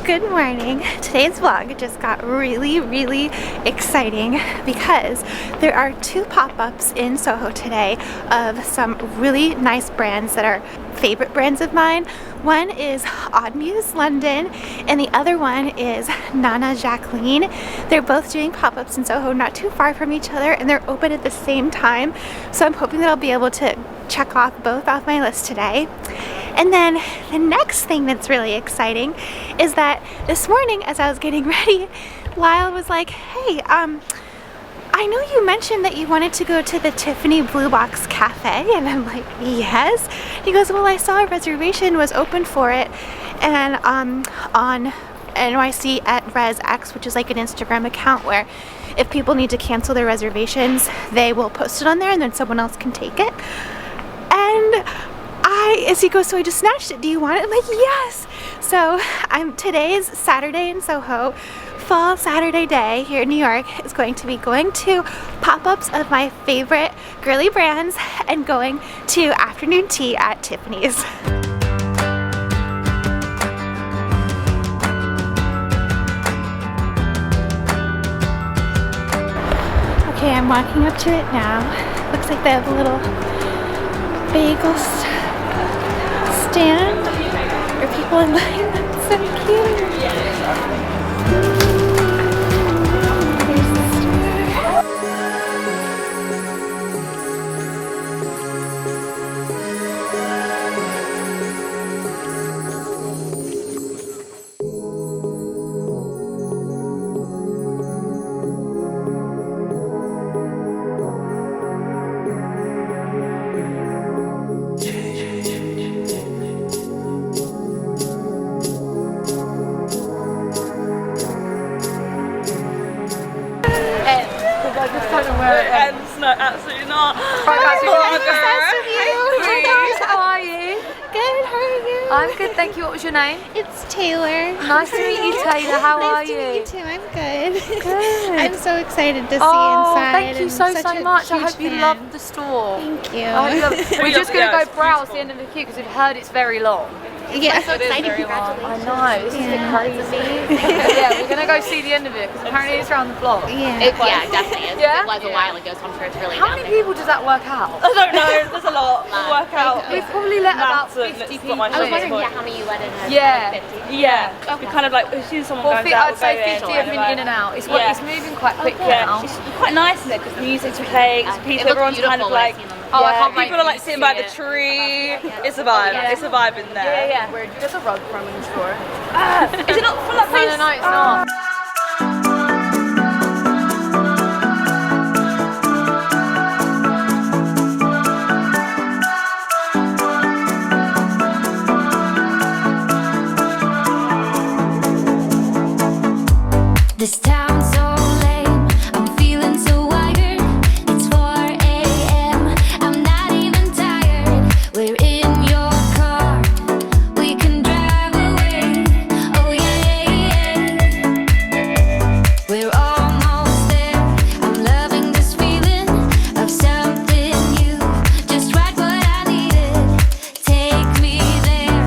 Good morning. Today's vlog just got really exciting because there are two pop-ups in Soho today of some really nice brands that are favorite brands of mine. One is Muse London and the other one is Nana Jacqueline. They're both doing pop-ups in Soho not too far from each other and they're open at the same time. So I'm hoping that I'll be able to check off both off my list today. And then the next thing that's really exciting is that this morning as I was getting ready, Lyle was like, hey, I know you mentioned that you wanted to go to the Tiffany Blue Box Cafe, and I'm like, yes. He goes, well, I saw a reservation was open for it, and on NYC at ResX, which is like an Instagram account where if people need to cancel their reservations, they will post it on there and then someone else can take it. And as he goes, so I just snatched it. Do you want it? I'm like, yes. So today's Saturday in Soho. Fall Saturday day here in New York is going to be going to pop-ups of my favorite girly brands and going to afternoon tea at Tiffany's. Okay, I'm walking up to it now. Looks like they have a little bagel stand for people in line. That's so cute. No, absolutely not. Hi guys, Hi guys, How are you? good, how are you? I'm good, thank you. What was your name? It's Taylor. Nice to meet you, Taylor. How are Nice you? to meet you too, I'm good. Good. I'm so excited to see Oh, inside. thank you and so such a much. I huge hope you fan. love the store. Thank you. I hope you love it. We're just going to Yeah, go it's browse beautiful. the end of the queue because we've heard it's very long. Yeah, I'm so excited. I know, this is crazy. Yeah, we're going to go see the end of it because apparently it's around the block. Yeah. Yeah, definitely. Yeah? It was a while ago, so I'm sure it's really How down many there. people does that work out? I don't know, there's a lot. We'll work out. We've probably let about Maths and 50 it's people not my I was in. wondering, yeah, how many you let in? Yeah. Like 50? Yeah, we kind of like, as soon as someone Well, goes out, I'd say we'll 50 go have been in and out. It's, it's moving quite quickly Yeah, now. it's quite nice in there because the music's playing, it's peaceful, It looks everyone's kind of beautiful when I like, see them. Oh, I can't wait people are like to sitting see by the it. tree. It's a vibe, Yeah. it's a vibe in there. Yeah. Where there's a rug from in the store. Is it not from that place? No, it's not. This town's so lame, I'm feeling so wired. It's 4 a.m., I'm not even tired. We're in your car, we can drive away. Oh yeah. We're almost there, I'm loving this feeling of something new. Just right what I needed, take me there.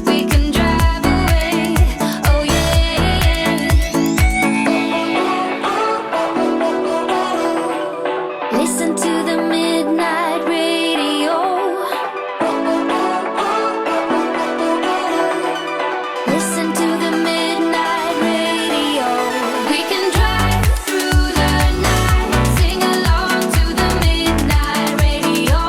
We can drive away. Oh yeah. Listen to the midnight radio. Listen to the midnight radio. We can drive through the night, sing along to the midnight radio.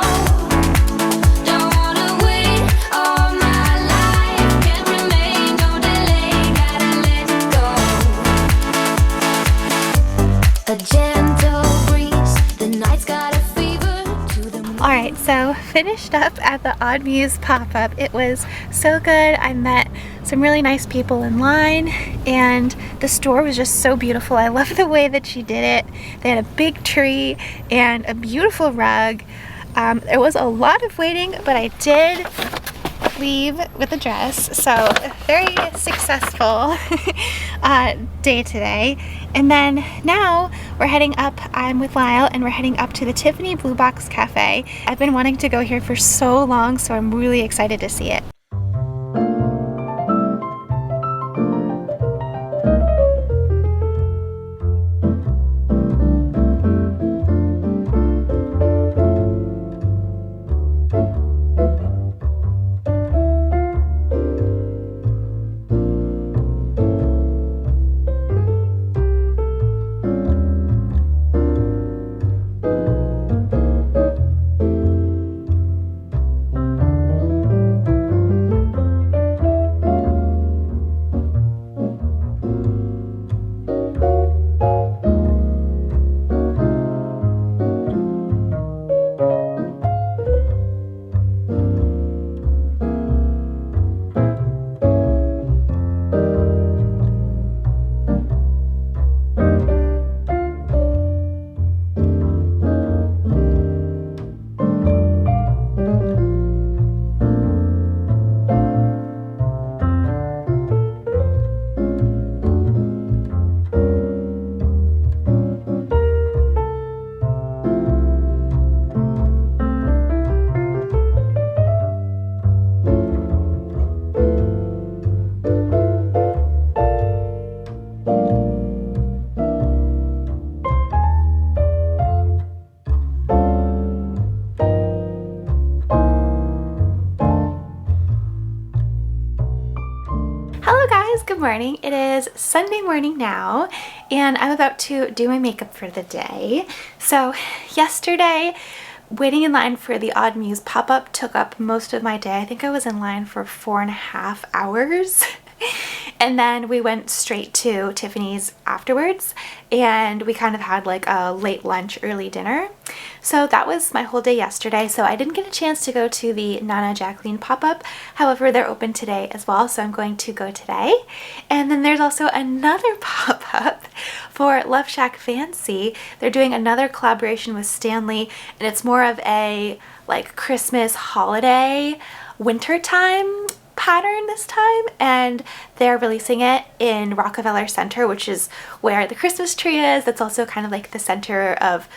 Don't wanna wait all my life, can't remain, no delay, gotta let go. A gentle breeze, the night's got a fever to the moon. Alright, so finished up at the Muse pop-up. It was so good. I met some really nice people in line and the store was just so beautiful. I love the way that she did it. They had a big tree and a beautiful rug. There was a lot of waiting, but I did leave with a dress, so very successful day today. And then now we're heading up, I'm with Lyle and we're heading up to the Tiffany Blue Box Cafe. I've been wanting to go here for so long, so I'm really excited to see it. morning. It is Sunday morning now, and I'm about to do my makeup for the day. So yesterday, waiting in line for the Odd Muse pop-up took up most of my day. I think I was in line for 4.5 hours. And then we went straight to Tiffany's afterwards, and we kind of had like a late lunch, early dinner. So that was my whole day yesterday. So I didn't get a chance to go to the Nana Jacqueline pop-up. However, they're open today as well, so I'm going to go today. And then there's also another pop-up for LoveShackFancy. They're doing another collaboration with Stanley, and it's more of a like Christmas holiday wintertime pattern this time, and they're releasing it in Rockefeller Center, which is where the Christmas tree is. That's also kind of like the center of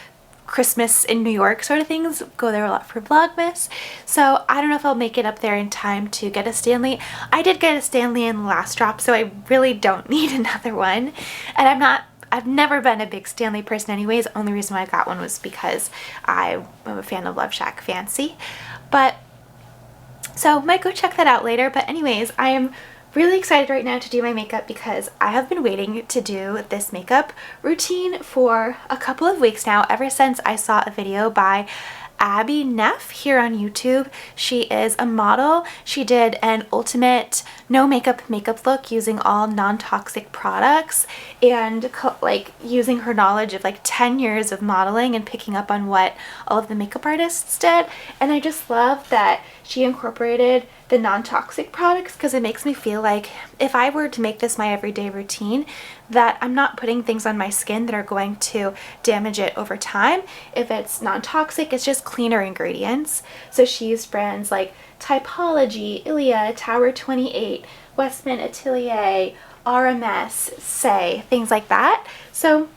Christmas in New York sort of things. Go there a lot for Vlogmas. So I don't know if I'll make it up there in time to get a Stanley. I did get a Stanley in the last drop, so I really don't need another one. And I've never been a big Stanley person anyways. The only reason why I got one was because I am a fan of LoveShackFancy. But so might go check that out later. But anyways, I am really excited right now to do my makeup because I have been waiting to do this makeup routine for a couple of weeks now, ever since I saw a video by Abby Neff here on YouTube. She is a model. She did an ultimate no makeup look using all non-toxic products, and like using her knowledge of like 10 years of modeling and picking up on what all of the makeup artists did. And I just love that she incorporated the non-toxic products, because it makes me feel like if I were to make this my everyday routine, that I'm not putting things on my skin that are going to damage it over time. If it's non-toxic, it's just cleaner ingredients. So she used brands like Typology, Ilia, Tower 28, Westman Atelier, RMS, Say, things like that. So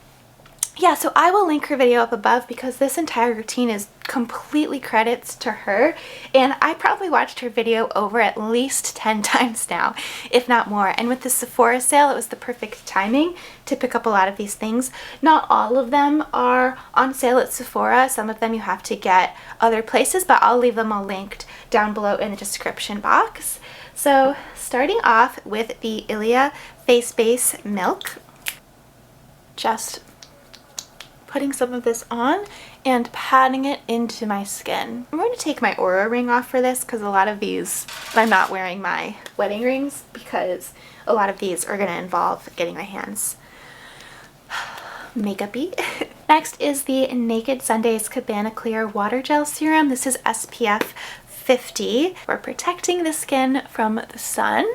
yeah, so I will link her video up above because this entire routine is completely credits to her, and I probably watched her video over at least 10 times now, if not more. And with the Sephora sale, it was the perfect timing to pick up a lot of these things. Not all of them are on sale at Sephora. Some of them you have to get other places, but I'll leave them all linked down below in the description box. So starting off with the Ilia Face Base Milk, just putting some of this on and patting it into my skin. I'm going to take my Aura ring off for this because a lot of these, I'm not wearing my wedding rings because a lot of these are going to involve getting my hands makeup-y. Next is the Naked Sundays Cabana Clear Water Gel Serum. This is SPF 50 for protecting the skin from the sun.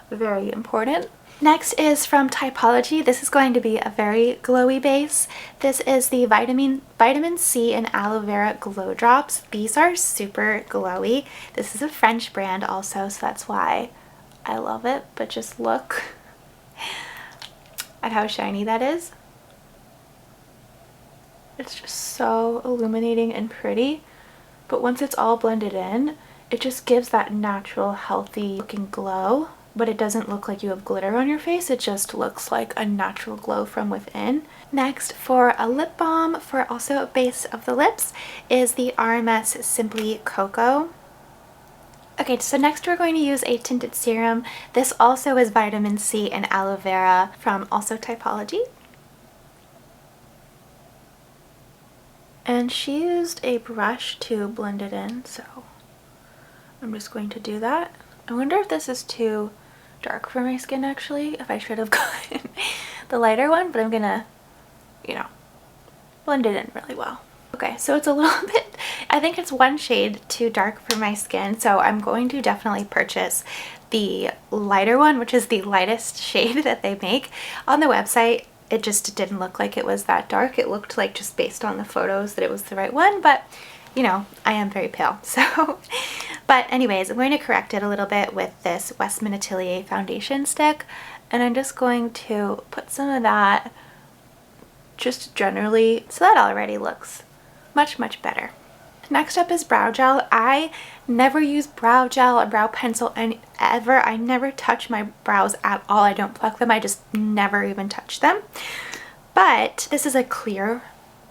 Very important. Next is from Typology. This is going to be a very glowy base. This is the vitamin C and aloe vera glow drops. These are super glowy. This is a French brand also, so that's why I love it. But just look at how shiny that is. It's just so illuminating and pretty. But once it's all blended in, it just gives that natural, healthy looking glow. But it doesn't look like you have glitter on your face. It just looks like a natural glow from within. Next, for a lip balm for also a base of the lips, is the RMS Simply Cocoa. Okay, so next we're going to use a tinted serum. This also is vitamin C and aloe vera from also Typology. And she used a brush to blend it in, so I'm just going to do that. I wonder if this is too dark for my skin actually, if I should have gotten the lighter one, but I'm gonna, you know, blend it in really well. Okay, so it's a little bit, I think it's one shade too dark for my skin, so I'm going to definitely purchase the lighter one, which is the lightest shade that they make. On the website, it just didn't look like it was that dark. It looked like, just based on the photos, that it was the right one, but you know, I am very pale, so. But anyways, I'm going to correct it a little bit with this Westman Atelier foundation stick, and I'm just going to put some of that just generally, so that already looks much, much better. Next up is brow gel. I never use brow gel or brow pencil ever. I never touch my brows at all. I don't pluck them. I just never even touch them. But this is a clear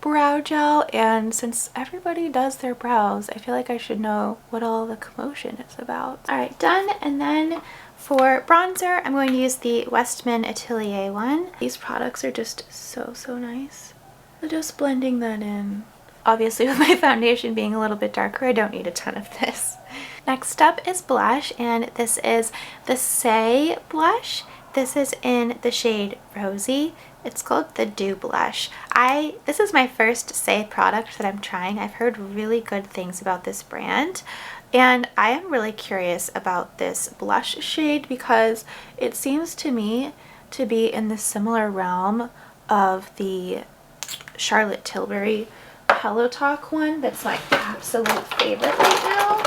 brow gel, and since everybody does their brows, I feel like I should know what all the commotion is about. Alright, done. And then For bronzer, I'm going to use the Westman Atelier one. These products are just so nice. So just blending that in. Obviously with my foundation being a little bit darker, I don't need a ton of this. Next up is blush, and this is the Say blush. This is in the shade Rosy. It's called the Dew Blush. This is my first Say product that I'm trying. I've heard really good things about this brand, and I am really curious about this blush shade because it seems to me to be in the similar realm of the Charlotte Tilbury Hello Talk one that's my absolute favorite right now.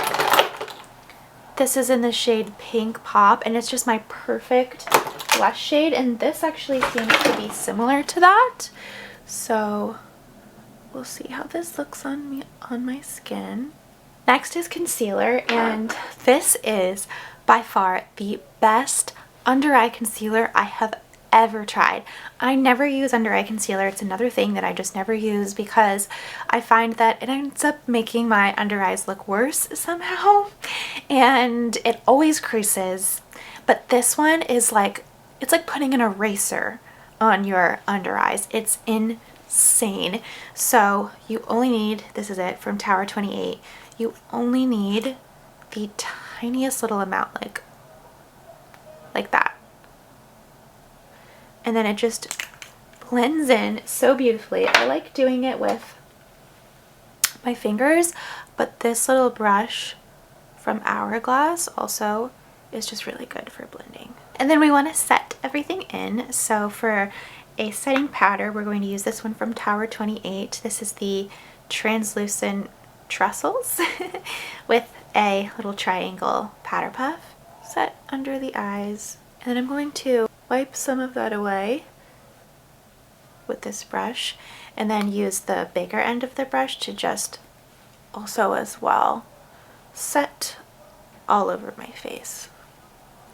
This is in the shade Pink Pop, and it's just my perfect blush shade, and this actually seems to be similar to that. So we'll see how this looks on me on my skin. Next is concealer, and this is by far the best under eye concealer I have ever tried. I never use under eye concealer. It's another thing that I just never use because I find that it ends up making my under eyes look worse somehow, and it always creases. But this one is like, it's like putting an eraser on your under eyes. It's insane. So you only need, this is it from Tower 28, you only need the tiniest little amount, like that. And then it just blends in so beautifully. I like doing it with my fingers, but this little brush from Hourglass also is just really good for blending. And then we want to set everything in. So for a setting powder, we're going to use this one from Tower 28. This is the Translucent Trussels with a little triangle powder puff set under the eyes. And then I'm going to wipe some of that away with this brush, and then use the bigger end of the brush to just also as well set all over my face.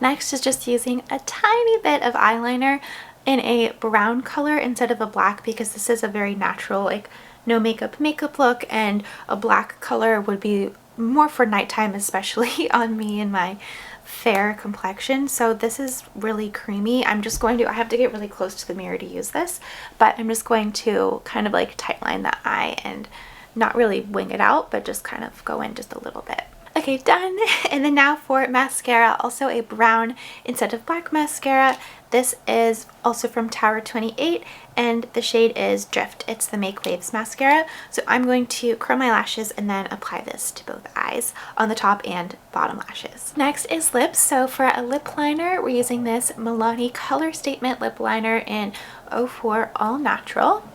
Next is just using a tiny bit of eyeliner in a brown color instead of a black, because this is a very natural, like, no makeup look, and a black color would be more for nighttime, especially on me and my fair complexion. So this is really creamy. I'm just going to, I have to get really close to the mirror to use this, but I'm just going to kind of like tightline the eye and not really wing it out, but just kind of go in just a little bit. Okay, done. And then now for mascara, also a brown instead of black mascara. This is also from Tower 28, and the shade is Drift. It's the Make Waves mascara. So I'm going to curl my lashes and then apply this to both eyes on the top and bottom lashes. Next is lips. So for a lip liner, we're using this Milani Color Statement lip liner in 04 All Natural.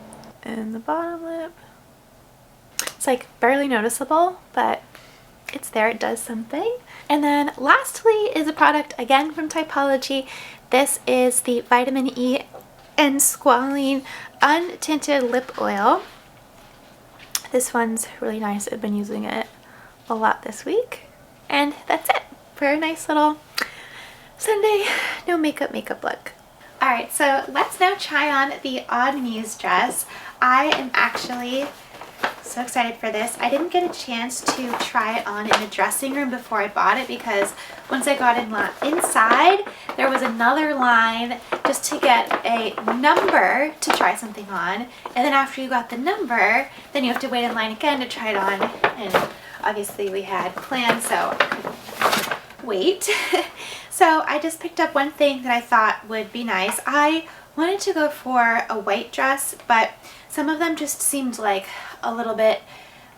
And the bottom lip, it's like barely noticeable, but it's there, it does something. And then lastly is a product again from Typology. This is the Vitamin E and Squalene Untinted Lip Oil. This one's really nice. I've been using it a lot this week. And that's it for a nice little Sunday no makeup look. Alright, so let's now try on the Odd Muse dress. I am actually so excited for this. I didn't get a chance to try it on in the dressing room before I bought it, because once I got inside, there was another line just to get a number to try something on, and then after you got the number, then you have to wait in line again to try it on, and obviously we had plans, so I couldn't wait. So I just picked up one thing that I thought would be nice. I wanted to go for a white dress, but some of them just seemed like a little bit,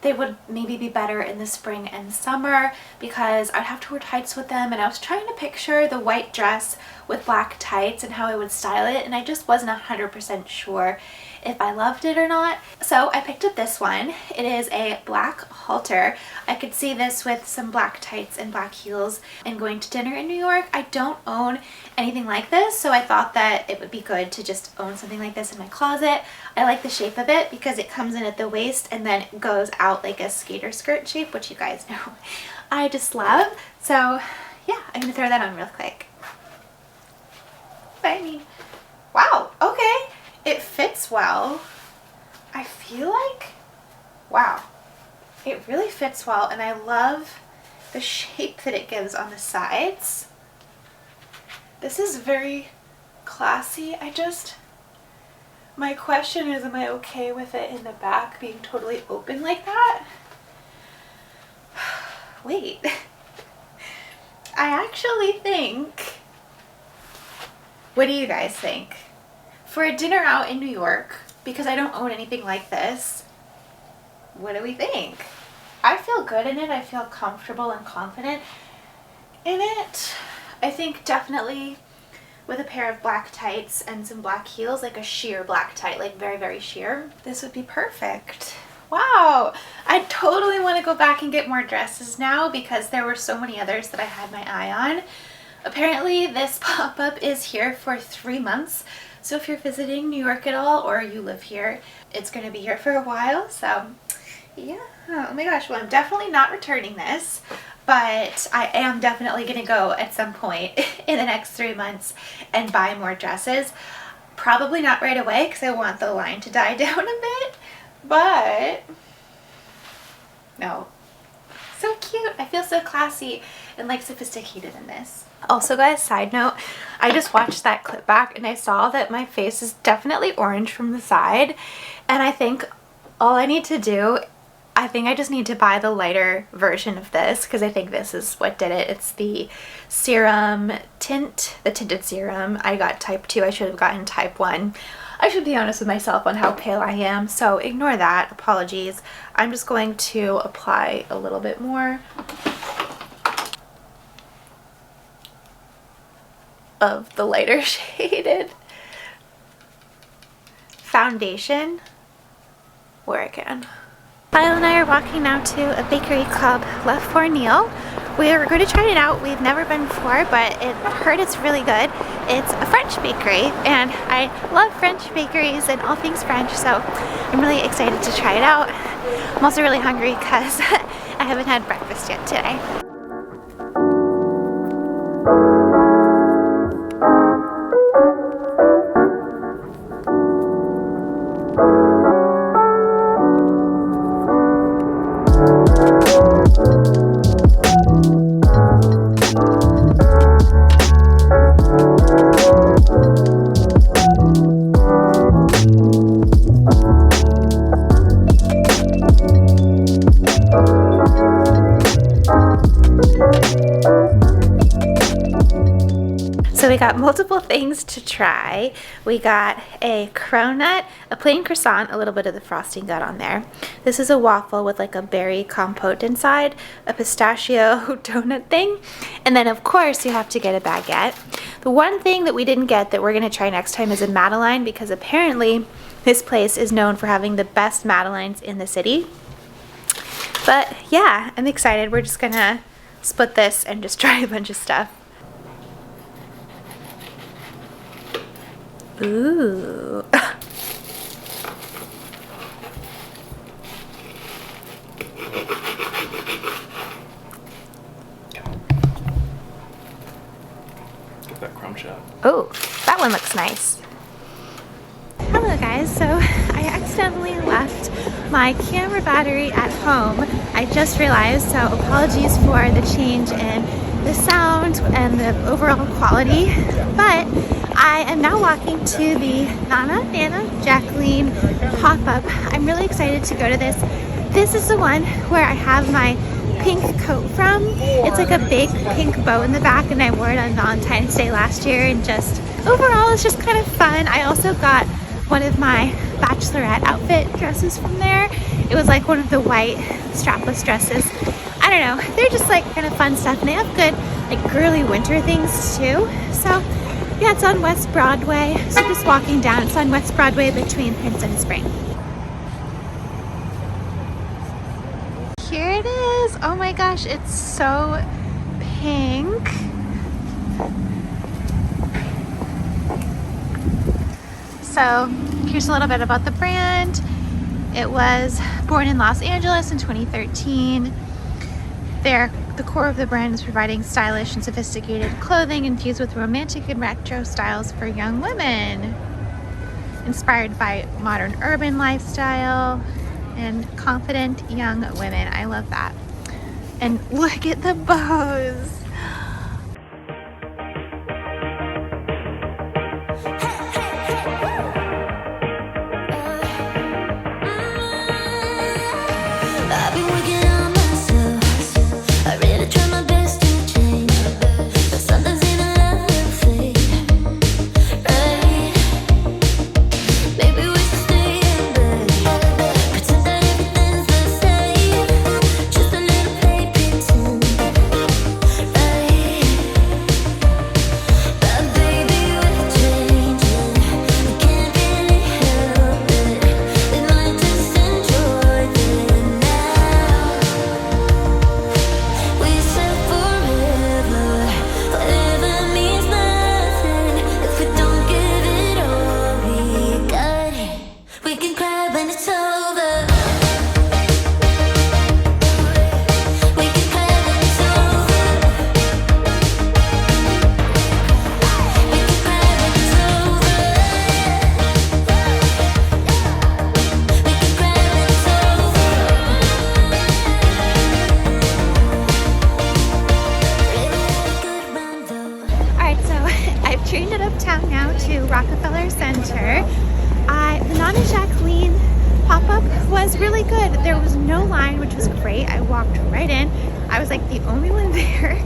they would maybe be better in the spring and summer because I'd have to wear tights with them, and I was trying to picture the white dress with black tights and how I would style it, and I just wasn't 100% sure if I loved it or not. So I picked up this one. It is a black halter. I could see this with some black tights and black heels and going to dinner in New York. I don't own anything like this, so I thought that it would be good to just own something like this in my closet. I like the shape of it because it comes in at the waist and then it goes out like a skater skirt shape, which you guys know I just love. So yeah, I'm gonna throw that on real quick. I mean, wow, okay. It fits well. I feel like, wow, it really fits well, and I love the shape that it gives on the sides. This is very classy. My question is, am I okay with it in the back being totally open like that? Wait. I actually think, what do you guys think? For a dinner out in New York, because I don't own anything like this, what do we think? I feel good in it. I feel comfortable and confident in it. I think definitely with a pair of black tights and some black heels, like a sheer black tight, like very, very sheer, this would be perfect. Wow, I totally want to go back and get more dresses now because there were so many others that I had my eye on. Apparently this pop-up is here for 3 months. So if you're visiting New York at all or you live here, it's going to be here for a while. So yeah, oh my gosh, well I'm definitely not returning this, but I am definitely going to go at some point in the next 3 months and buy more dresses. Probably not right away because I want the line to die down a bit, but no. So cute. I feel so classy and like sophisticated in this. Also guys, side note, I just watched that clip back and I saw that my face is definitely orange from the side, and I think all I need to do, I think I just need to buy the lighter version of this because I think this is what did it. It's the serum tint, the tinted serum. I got type 2, I should have gotten type 1. I should be honest with myself on how pale I am, so ignore that, apologies. I'm just going to apply a little bit more of the lighter shaded foundation where I can. Kyle and I are walking now to a bakery called Le Fournil. We're going to try it out. We've never been before, but I heard it's really good. It's a French bakery, and I love French bakeries and all things French, so I'm really excited to try it out. I'm also really hungry because I haven't had breakfast yet today. So we got multiple things to try. We got a cronut, a plain croissant, a little bit of the frosting got on there. This is a waffle with like a berry compote inside, a pistachio donut thing, and then of course you have to get a baguette. The one thing that we didn't get that we're gonna try next time is a Madeleine, because apparently this place is known for having the best Madeleines in the city. But yeah, I'm excited. We're just gonna split this and just try a bunch of stuff. Ooh. Get that crumb shot. Oh, that one looks nice. Hello guys, so I accidentally left my camera battery at home. I just realized, so apologies for the change in the sound and the overall quality, but I am now walking to the Jacqueline pop-up. I'm really excited to go to this. This is the one where I have my pink coat from. It's like a big pink bow in the back, and I wore it on Valentine's Day last year, and just overall it's just kind of fun. I also got one of my bachelorette outfit dresses from there. It was like one of the white strapless dresses. I don't know, they're just like kind of fun stuff, and they have good like girly winter things too. So yeah, it's on West Broadway, so just walking down. It's on West Broadway between Prince and Spring. Here it is. Oh my gosh, it's so pink. So here's a little bit about the brand. It was born in Los Angeles in 2013. The core of the brand is providing stylish and sophisticated clothing infused with romantic and retro styles for young women. Inspired by modern urban lifestyle and confident young women. I love that. And look at the bows. Center. The Nana Jacqueline pop-up was really good. There was no line, which was great. I walked right in. I was like the only one there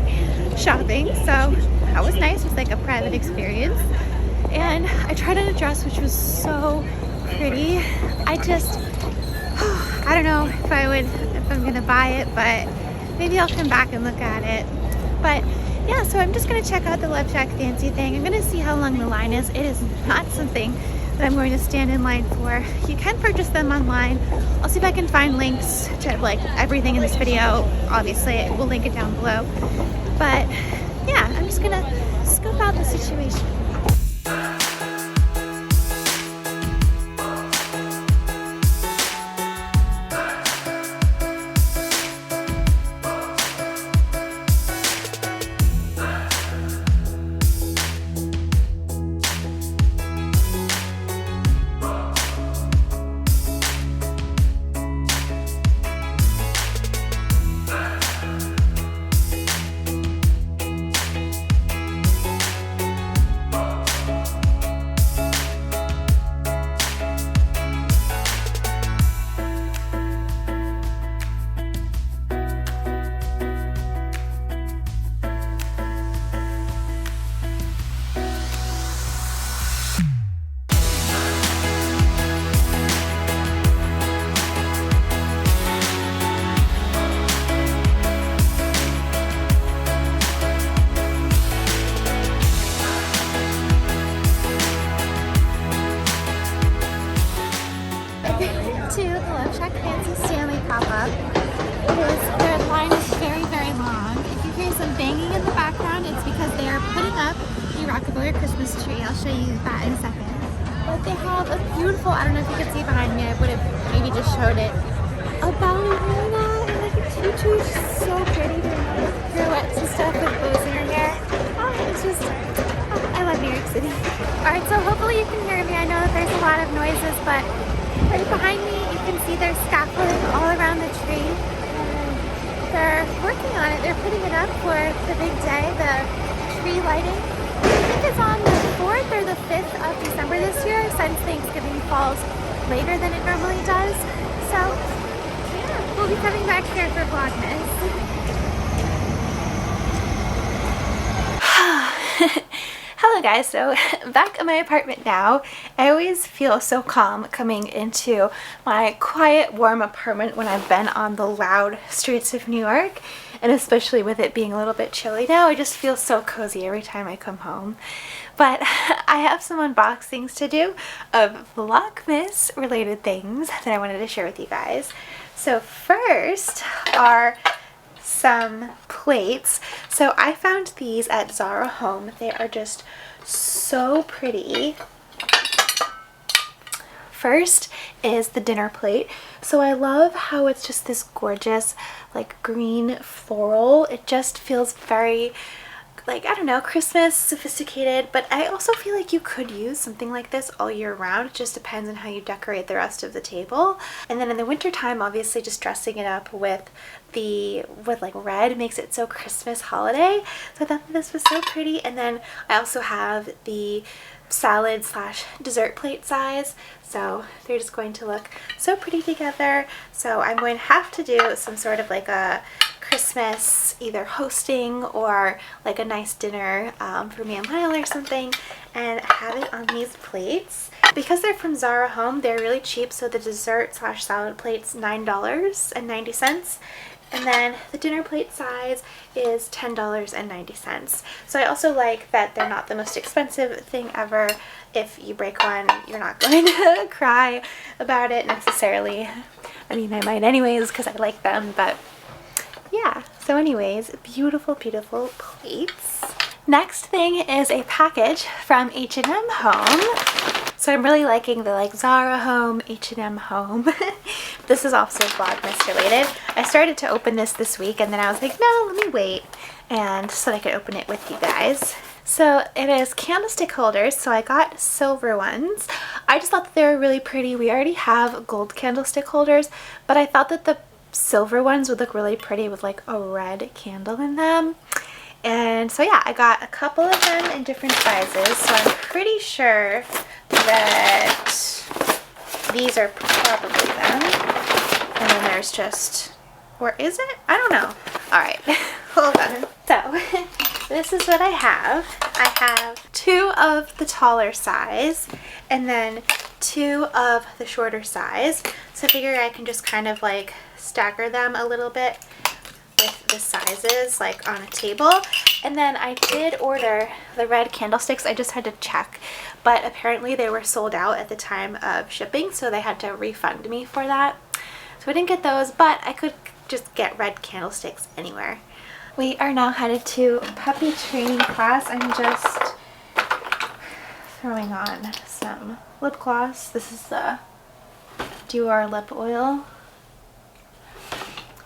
shopping, so that was nice. It was like a private experience. And I tried on a dress which was so pretty. I don't know if I'm gonna buy it, but maybe I'll come back and look at it. But yeah, so I'm just gonna check out the LoveShackFancy thing. I'm gonna see how long the line is. It is not something that I'm going to stand in line for. You can purchase them online. I'll see if I can find links to like everything in this video. Obviously, we'll link it down below. But yeah, I'm just gonna scope out the situation. To the LoveShackFancy Stanley pop-up. Their line is very, very long. If you hear some banging in the background, it's because they are putting up the Rockefeller Christmas tree. I'll show you that in a second. But they have a beautiful, I don't know if you can see behind me, I would have maybe just showed it, a ballerina and like a tutu. She's so pretty. They're like pirouettes and stuff with bows in her hair. I love New York City. Alright, so hopefully you can hear me. I know that there's a lot of noises, but right behind me, you can see there's scaffolding all around the tree. And they're working on it. They're putting it up for the big day, the tree lighting. I think it's on the 4th or the 5th of December this year, since Thanksgiving falls later than it normally does. So, yeah, we'll be coming back here for Vlogmas. Hello guys, so back in my apartment now. I always feel so calm coming into my quiet, warm apartment when I've been on the loud streets of New York, and especially with it being a little bit chilly now, I just feel so cozy every time I come home. But I have some unboxings to do of Vlogmas related things that I wanted to share with you guys. So first are some plates. So I found these at Zara Home. They are just so pretty. First is the dinner plate. So I love how it's just this gorgeous like green floral. It just feels very like, I don't know, Christmas, sophisticated, but I also feel like you could use something like this all year round. It just depends on how you decorate the rest of the table. And then in the winter time, obviously just dressing it up with like red makes it so Christmas holiday. So I thought that this was so pretty. And then I also have the salad / dessert plate size, so they're just going to look so pretty together. So I'm going to have to do some sort of like a Christmas either hosting or like a nice dinner for me and Lyle or something, and have it on these plates. Because they're from Zara Home, they're really cheap. So the dessert / salad plate's $9.90. And then the dinner plate size is $10.90. So I also like that they're not the most expensive thing ever. If you break one, you're not going to cry about it necessarily. I mean, I might anyways because I like them, but yeah. So anyways, beautiful, beautiful plates. Next thing is a package from H&M Home. So I'm really liking the like Zara Home, H&M Home. This is also Vlogmas related. I started to open this week, and then I was like, no, let me wait, and so that I could open it with you guys. So it is candlestick holders. So I got silver ones. I just thought that they were really pretty. We already have gold candlestick holders, but I thought that the silver ones would look really pretty with like a red candle in them. And so yeah, I got a couple of them in different sizes. So I'm pretty sure that these are probably them. And then there's just, or is it? I don't know. All right, hold on. So this is what I have. I have 2 of the taller size and then 2 of the shorter size. So I figure I can just kind of like stagger them a little bit with the sizes like on a table. And then I did order the red candlesticks. I just had to check, but apparently they were sold out at the time of shipping, so they had to refund me for that. So I didn't get those, but I could just get red candlesticks anywhere. We are now headed to puppy training class. I'm just throwing on some lip gloss. This is the Dior lip oil.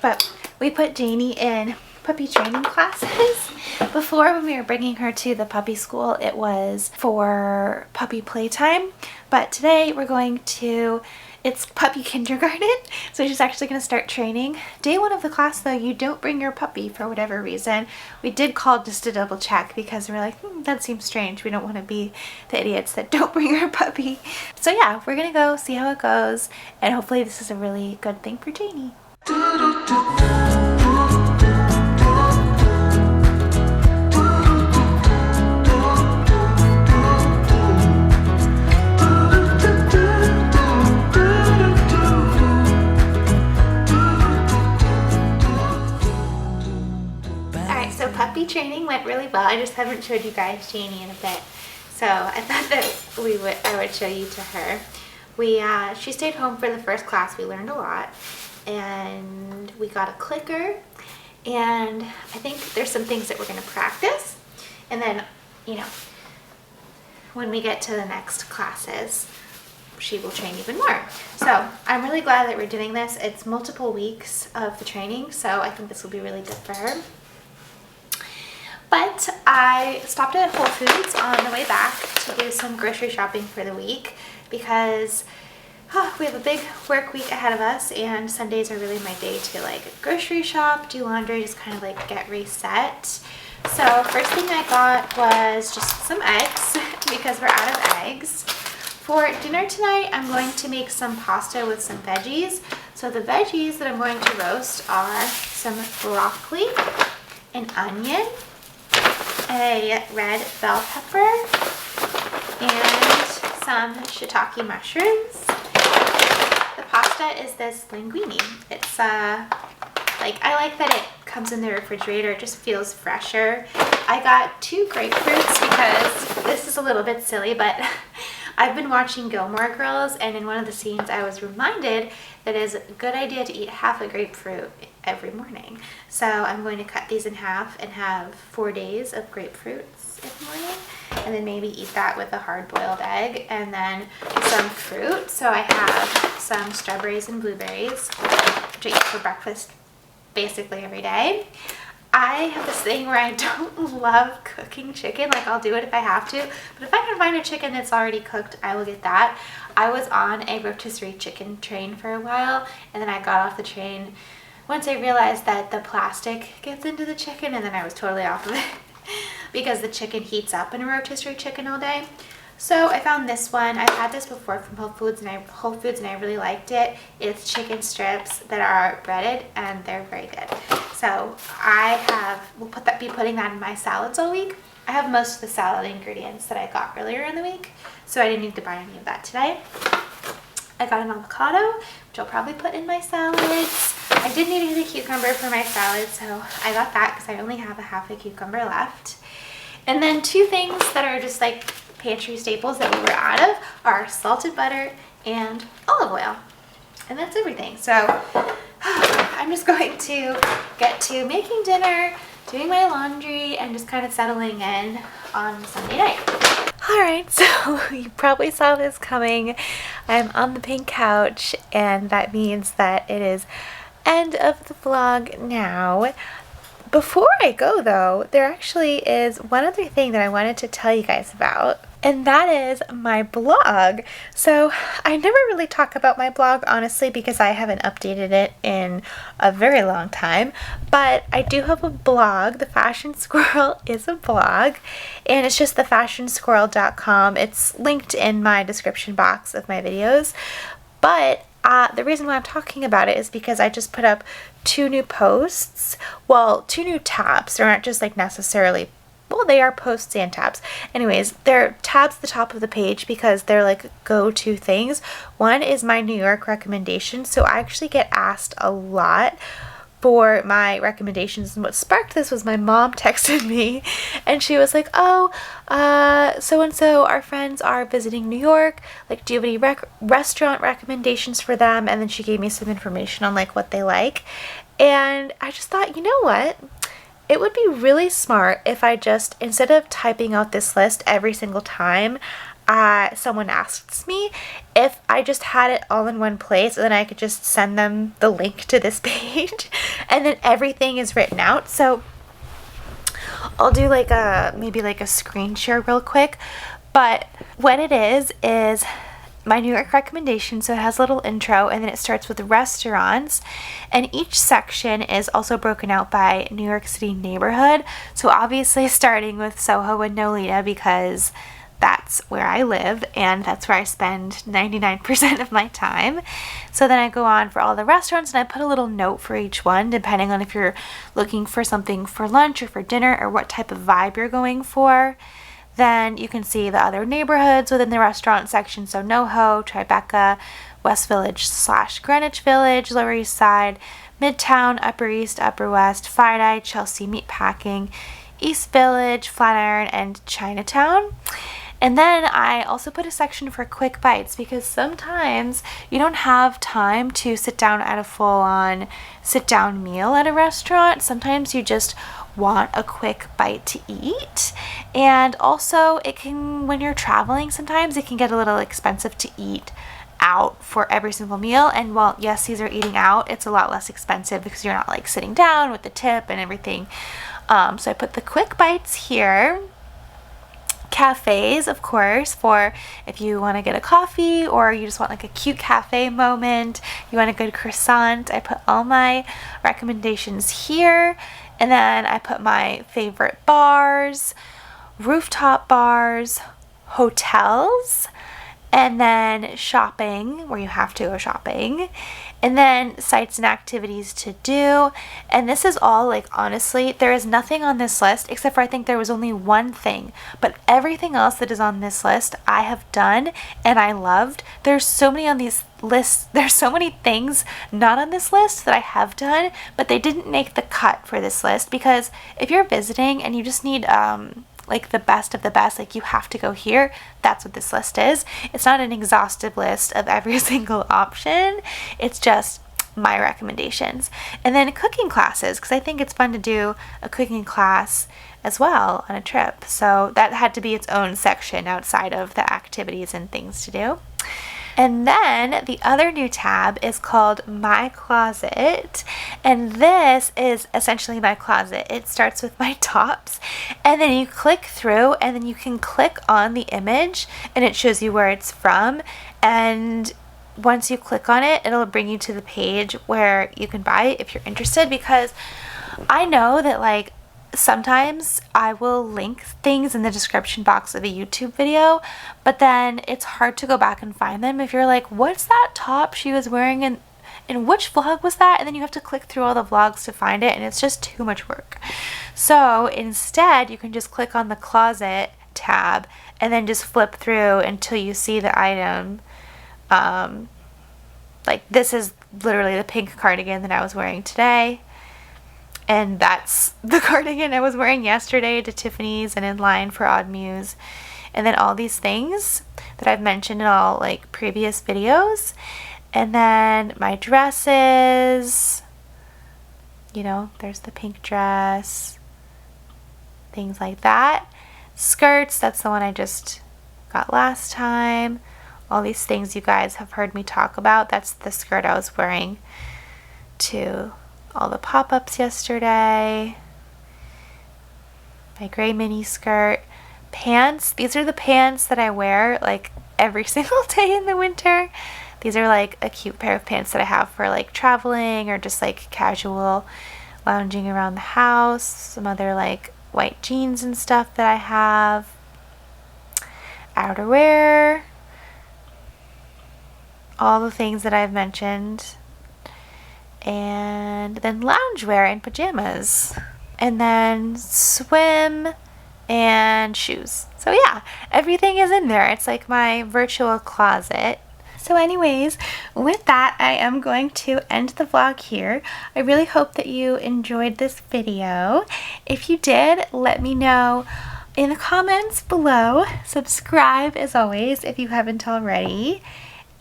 But we put Janie in puppy training classes. Before, when we were bringing her to the puppy school, it was for puppy playtime. But today we're going to, it's puppy kindergarten, so she's actually going to start training. Day 1 of the class, though, you don't bring your puppy for whatever reason. We did call just to double check because we're like, that seems strange. We don't want to be the idiots that don't bring our puppy. So yeah, we're going to go see how it goes, and hopefully this is a really good thing for Janie. Puppy training went really well. I just haven't showed you guys Janie in a bit, so I thought that I would show you to her. She stayed home for the first class. We learned a lot, and we got a clicker, and I think there's some things that we're going to practice, and then, you know, when we get to the next classes, she will train even more. So I'm really glad that we're doing this. It's multiple weeks of the training, so I think this will be really good for her. But I stopped at Whole Foods on the way back to do some grocery shopping for the week because we have a big work week ahead of us, and Sundays are really my day to like grocery shop, do laundry, just kind of like get reset. So first thing I got was just some eggs because we're out of eggs. For dinner tonight, I'm going to make some pasta with some veggies. So the veggies that I'm going to roast are some broccoli, an onion, a red bell pepper, and some shiitake mushrooms. The pasta is this linguine. It's like, I like that it comes in the refrigerator. It just feels fresher. I got 2 grapefruits because this is a little bit silly, but I've been watching Gilmore Girls, and in one of the scenes I was reminded that it is a good idea to eat half a grapefruit every morning. So I'm going to cut these in half and have 4 days of grapefruits in the morning, and then maybe eat that with a hard-boiled egg and then some fruit. So I have some strawberries and blueberries, which I eat for breakfast basically every day. I have this thing where I don't love cooking chicken. Like, I'll do it if I have to, but if I can find a chicken that's already cooked, I will get that. I was on a rotisserie chicken train for a while, and then I got off the train once I realized that the plastic gets into the chicken, and then I was totally off of it because the chicken heats up in a rotisserie chicken all day. So I found this one. I've had this before from Whole Foods, and I really liked it. It's chicken strips that are breaded, and they're very good. So we'll be putting that in my salads all week. I have most of the salad ingredients that I got earlier in the week, so I didn't need to buy any of that today. I got an avocado, which I'll probably put in my salads. I did need to get a cucumber for my salad, so I got that because I only have a half a cucumber left. And then 2 things that are just like pantry staples that we were out of are salted butter and olive oil. And that's everything. So I'm just going to get to making dinner, doing my laundry, and just kind of settling in on Sunday night. Alright, so you probably saw this coming. I'm on the pink couch, and that means that it is end of the vlog now. Before I go though, there actually is one other thing that I wanted to tell you guys about. And that is my blog. So I never really talk about my blog, honestly, because I haven't updated it in a very long time. But I do have a blog. The Fashion Squirrel is a blog, and it's just thefashionsquirrel.com. It's linked in my description box of my videos. But the reason why I'm talking about it is because I just put up 2 new posts. Well, 2 new tabs. They're not just like necessarily, well, they are posts and tabs. Anyways, they're tabs at the top of the page because they're like go-to things. One is my New York recommendations. So I actually get asked a lot for my recommendations, and what sparked this was my mom texted me and she was like, oh, so and so, our friends are visiting New York, like, do you have any restaurant recommendations for them? And then she gave me some information on like what they like, and I just thought, you know what, it would be really smart if I just, instead of typing out this list every single time someone asks me, if I just had it all in one place, and then I could just send them the link to this page and then everything is written out. So I'll do like maybe like a screen share real quick. But what it is my New York recommendation. So it has a little intro, and then it starts with restaurants, and each section is also broken out by New York City neighborhood. So obviously starting with Soho and Nolita, because that's where I live and that's where I spend 99% of my time. So then I go on for all the restaurants, and I put a little note for each one, depending on if you're looking for something for lunch or for dinner or what type of vibe you're going for. Then you can see the other neighborhoods within the restaurant section. So NoHo, Tribeca, West Village / Greenwich Village, Lower East Side, Midtown, Upper East, Upper West, FiDi, Chelsea Meatpacking, East Village, Flatiron, and Chinatown. And then I also put a section for quick bites, because sometimes you don't have time to sit down at a full-on sit-down meal at a restaurant. Sometimes you just want a quick bite to eat. And also it can, when you're traveling, sometimes it can get a little expensive to eat out for every single meal. And while yes, these are eating out, it's a lot less expensive because you're not like sitting down with the tip and everything. So I put the quick bites here. Cafes, of course, for if you want to get a coffee or you just want like a cute cafe moment, you want a good croissant. I put all my recommendations here, and then I put my favorite bars, rooftop bars, hotels, and then shopping, where you have to go shopping, and then sites and activities to do. And this is all, like, honestly, there is nothing on this list except for I think there was only one thing, but everything else that is on this list I have done and I loved. There's so many on these lists, there's so many things not on this list that I have done, but they didn't make the cut for this list, because if you're visiting and you just need like the best of the best, like you have to go here, that's what this list is. It's not an exhaustive list of every single option, it's just my recommendations. And then cooking classes, because I think it's fun to do a cooking class as well on a trip, so that had to be its own section outside of the activities and things to do. And then the other new tab is called My Closet, and this is essentially my closet. It starts with my tops, and then you click through, and then you can click on the image and it shows you where it's from, and once you click on it, it'll bring you to the page where you can buy it if you're interested, because I know that like sometimes I will link things in the description box of a YouTube video, but then it's hard to go back and find them if you're like, what's that top she was wearing in which vlog was that? And then you have to click through all the vlogs to find it, and it's just too much work. So instead you can just click on the closet tab and then just flip through until you see the item. Like this is literally the pink cardigan that I was wearing today. And that's the cardigan I was wearing yesterday to Tiffany's and in line for Odd Muse. And then all these things that I've mentioned in all like previous videos. And then my dresses, you know, there's the pink dress, things like that. Skirts, that's the one I just got last time. All these things you guys have heard me talk about, that's the skirt I was wearing to all the pop-ups yesterday. My gray mini skirt, pants. These are the pants that I wear like every single day in the winter. These are like a cute pair of pants that I have for like traveling or just like casual lounging around the house. Some other like white jeans and stuff that I have. Outerwear. All the things that I've mentioned. And then loungewear and pajamas. And then swim and shoes. So yeah, everything is in there. It's like my virtual closet. So anyways, with that, I am going to end the vlog here. I really hope that you enjoyed this video. If you did, let me know in the comments below. Subscribe as always if you haven't already.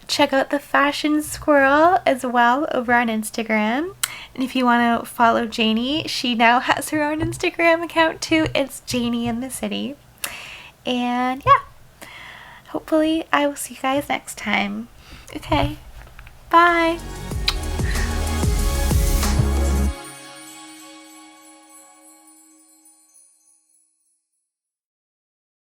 Check out the Fashion Squirrel as well over on Instagram. And if you want to follow Janie, she now has her own Instagram account too. It's Janie in the City. And yeah, hopefully I will see you guys next time. Okay, bye.